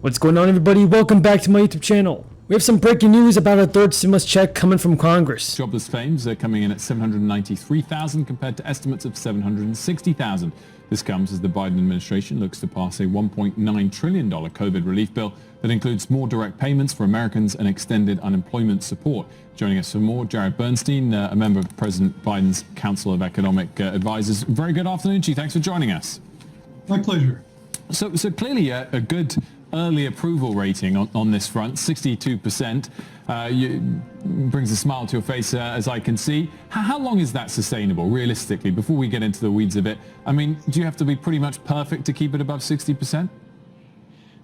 What's going on, everybody? Welcome back to my YouTube channel. We have some breaking news about a third stimulus check coming from Congress. Jobless claims are coming in at 793,000 compared to estimates of 760,000. This comes as the Biden administration looks to pass a $1.9 trillion COVID relief bill that includes more direct payments for Americans and extended unemployment support. Joining us for more, Jared Bernstein, a member of President Biden's Council of Economic Advisors. Very good afternoon to you. Thanks for joining us. My pleasure. So clearly a good early approval rating on this front, 62%. Brings a smile to your face as I can see. How long is that sustainable, realistically, before we get into the weeds of it? I mean, do you have to be pretty much perfect to keep it above 60%?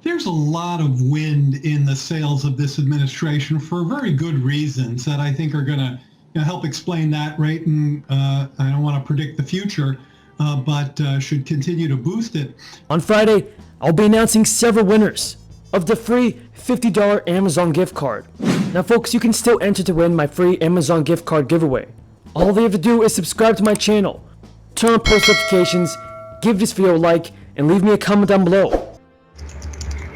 There's a lot of wind in the sails of this administration for very good reasons that I think are going to help explain that rate. And I don't want to predict the future, but should continue to boost it. On Friday, I'll be announcing several winners of the free $50 Amazon gift card. Now folks, you can still enter to win my free Amazon gift card giveaway. All you have to do is subscribe to my channel, turn on post notifications, give this video a like, and leave me a comment down below.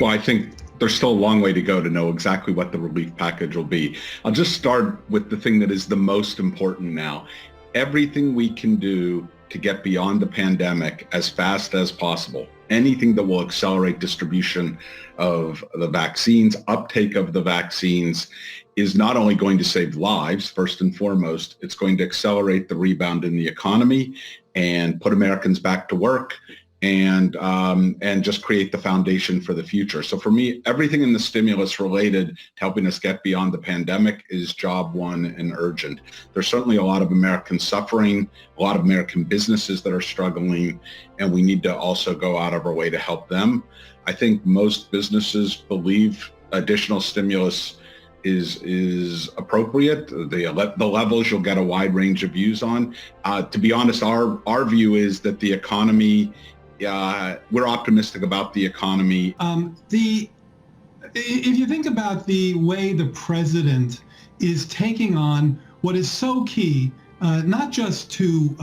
Well, I think there's still a long way to go to know exactly what the relief package will be. I'll just start with the thing that is the most important now. Everything we can do to get beyond the pandemic as fast as possible. Anything that will accelerate distribution of the vaccines, uptake of the vaccines, is not only going to save lives, first and foremost, it's going to accelerate the rebound in the economy and put Americans back to work and just create the foundation for the future. So for me, everything in the stimulus related to helping us get beyond the pandemic is job one and urgent. There's certainly a lot of Americans suffering, a lot of American businesses that are struggling, and we need to also go out of our way to help them. I think most businesses believe additional stimulus is appropriate. The levels you'll get a wide range of views on. To be honest, our view is that the economy, we're optimistic about the economy. If you think about the way the president is taking on what is so key, not just to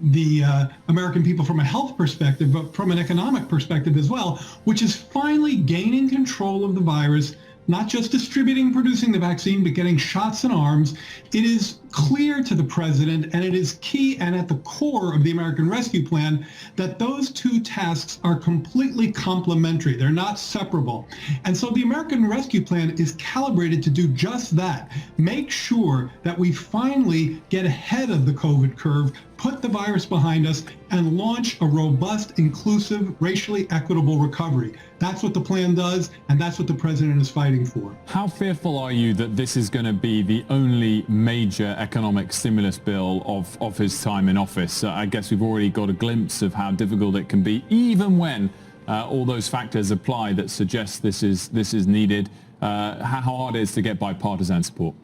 the American people from a health perspective, but from an economic perspective as well, which is finally gaining control of the virus, not just distributing, producing the vaccine, but getting shots in arms. It is clear to the president, and it is key and at the core of the American Rescue Plan, that those two tasks are completely complementary. They're not separable. And so the American Rescue Plan is calibrated to do just that. Make sure that we finally get ahead of the COVID curve, put the virus behind us, and launch a robust, inclusive, racially equitable recovery. That's what the plan does, and that's what the president is fighting for. How fearful are you that this is going to be the only major economic stimulus bill of his time in office? I guess we've already got a glimpse of how difficult it can be, even when all those factors apply that suggest this is needed. How hard it is to get bipartisan support?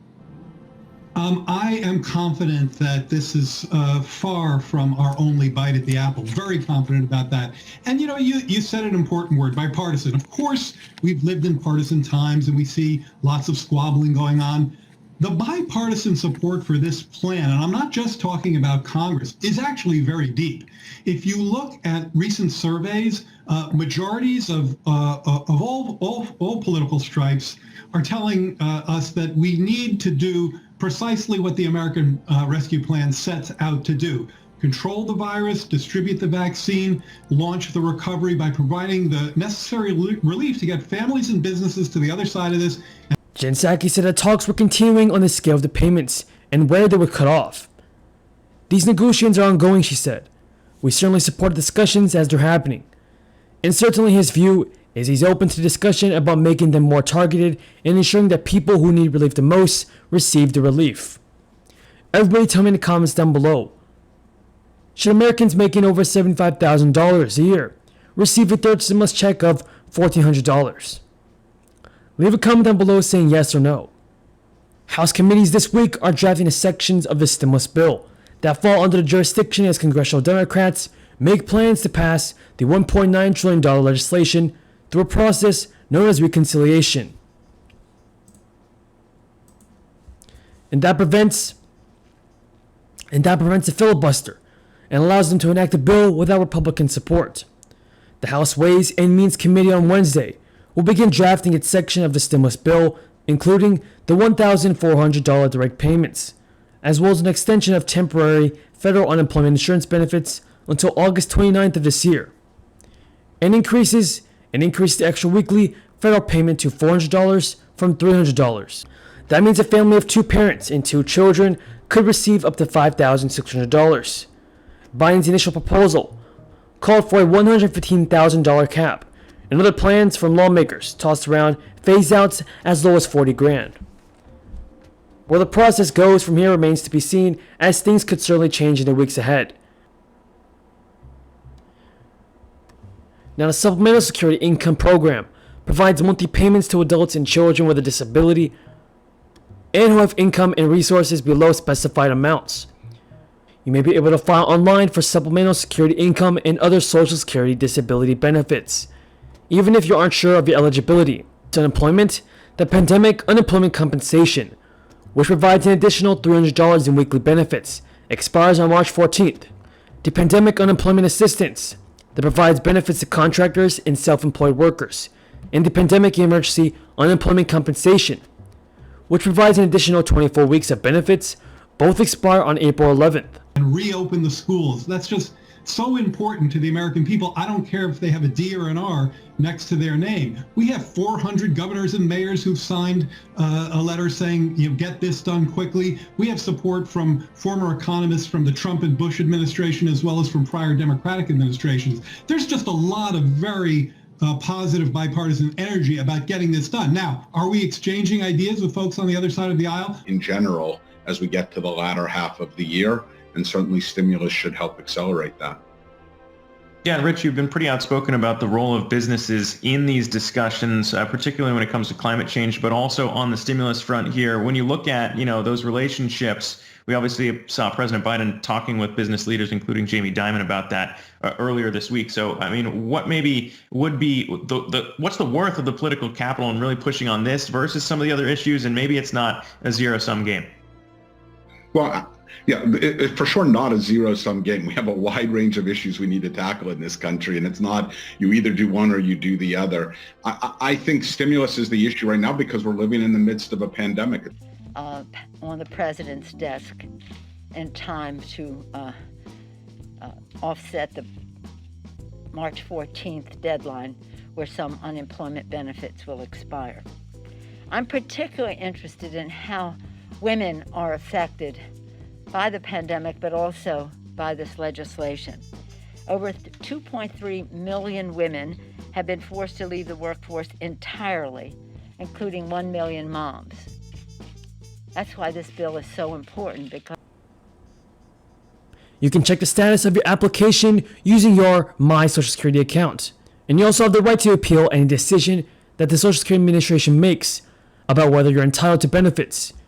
I am confident that this is far from our only bite at the apple. Very confident about that. And you said an important word, bipartisan. Of course, we've lived in partisan times and we see lots of squabbling going on. The bipartisan support for this plan, and I'm not just talking about Congress, is actually very deep. If you look at recent surveys, majorities of all political stripes are telling us that we need to do precisely what the American Rescue Plan sets out to do. Control the virus, distribute the vaccine, launch the recovery by providing the necessary relief to get families and businesses to the other side of this. Jen Psaki said that talks were continuing on the scale of the payments and where they were cut off. These negotiations are ongoing, she said. We certainly support discussions as they're happening. And certainly his view is he's open to discussion about making them more targeted and ensuring that people who need relief the most receive the relief. Everybody tell me in the comments down below. Should Americans making over $75,000 a year receive a third stimulus check of $1,400? Leave a comment down below saying yes or no. House committees this week are drafting the sections of the stimulus bill that fall under the jurisdiction as congressional Democrats make plans to pass the $1.9 trillion legislation through a process known as reconciliation. And that prevents a filibuster and allows them to enact a bill without Republican support. The House Ways and Means Committee on Wednesday will begin drafting its section of the stimulus bill, including the $1,400 direct payments, as well as an extension of temporary federal unemployment insurance benefits until August 29th of this year, and increase the extra weekly federal payment to $400 from $300. That means a family of 2 parents and 2 children could receive up to $5,600. Biden's initial proposal called for a $115,000 cap, and other plans from lawmakers tossed around phase-outs as low as $40,000. Where the process goes from here remains to be seen, as things could certainly change in the weeks ahead. Now, the Supplemental Security Income Program provides monthly payments to adults and children with a disability and who have income and resources below specified amounts. You may be able to file online for Supplemental Security Income and other Social Security disability benefits, even if you aren't sure of your eligibility. To unemployment, the Pandemic Unemployment Compensation, which provides an additional $300 in weekly benefits, expires on March 14th. The Pandemic Unemployment Assistance, that provides benefits to contractors and self-employed workers, and the Pandemic Emergency Unemployment Compensation, which provides an additional 24 weeks of benefits, both expire on April 11th. And reopen the schools. That's just so important to the American people. I don't care if they have a D or an R next to their name. We have 400 governors and mayors who've signed a letter saying, get this done quickly. We have support from former economists from the Trump and Bush administration, as well as from prior Democratic administrations. There's just a lot of very positive bipartisan energy about getting this done. Now, are we exchanging ideas with folks on the other side of the aisle? In general, as we get to the latter half of the year, and certainly stimulus should help accelerate that. Yeah, Rich, you've been pretty outspoken about the role of businesses in these discussions, particularly when it comes to climate change, but also on the stimulus front here. When you look at, those relationships, we obviously saw President Biden talking with business leaders, including Jamie Dimon, about that earlier this week. So, what maybe would be what's the worth of the political capital in really pushing on this versus some of the other issues? And maybe it's not a zero-sum game. Well, yeah, it's for sure not a zero-sum game. We have a wide range of issues we need to tackle in this country, and it's not you either do one or you do the other. I think stimulus is the issue right now because we're living in the midst of a pandemic. On the president's desk in time to offset the March 14th deadline where some unemployment benefits will expire. I'm particularly interested in how women are affected by the pandemic, but also by this legislation. Over 2.3 million women have been forced to leave the workforce entirely, including 1 million moms. That's why this bill is so important, because You can check the status of your application using your My Social Security account. And you also have the right to appeal any decision that the Social Security Administration makes about whether you're entitled to benefits.